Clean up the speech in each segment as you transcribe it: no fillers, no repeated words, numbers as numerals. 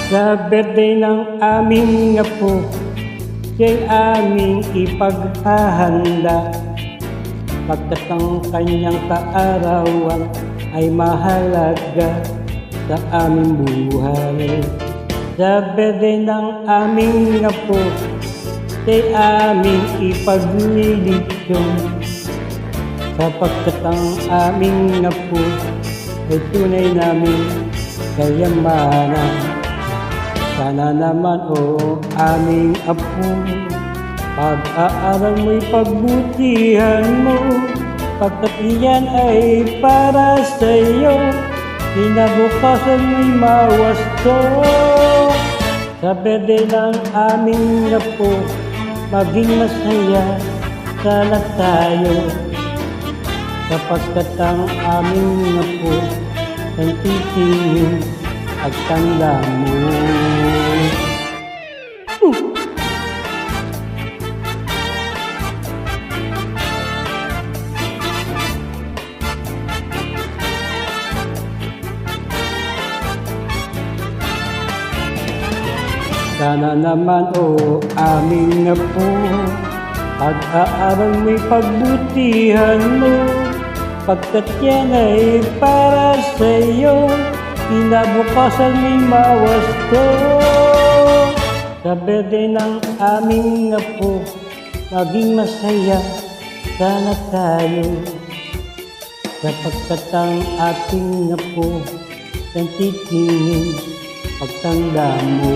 Sa birthday ng aming apo, siya'y aming ipaghahanda. Pagkat ang kanyang kaarawan ay mahalaga sa aming buhay. Sa birthday ng aming apo, siya'y aming ipaglilitsyon. Sapagkat ang aming apo ay tunay namin kayamanan. Sana naman aming apo, pag-aaral mo'y pagbutihan mo, pagkat iyan ay para sa'yo, kinabukasan mo'y mawasto. Sa birthday ng aming apo, maging masaya sana tayo, sapagkat ang aming apo ang titingin at tanda mo. Sana naman aming apo, pag-aaral mo'y pagbutihan mo, pagkat yan ay para sa'yo, kinabukasan mo'y mawasto. Sa birthday ng aming apo, maging masaya sana tayo, sapagkat ang ating apo ang titingin pagtanda mo.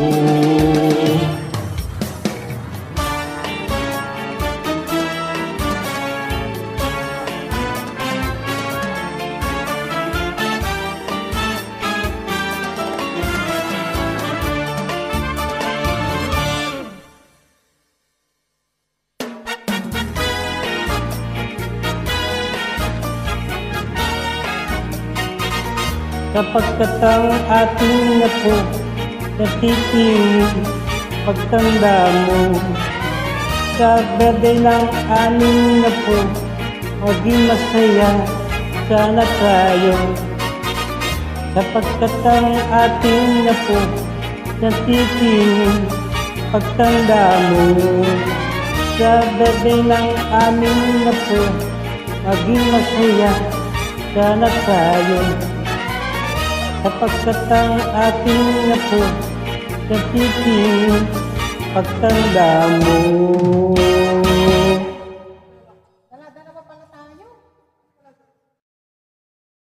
Sapagkat ang ating apo natitingin pagtanda mo. Sa birthday ng aming apo, maging masaya sana tayo, sapagkat ang ating apo natitingin pagtanda mo. Sa birthday ng aming apo, maging masaya sana tayo, sapagkat ang ating apo natitingin pagtanda mo.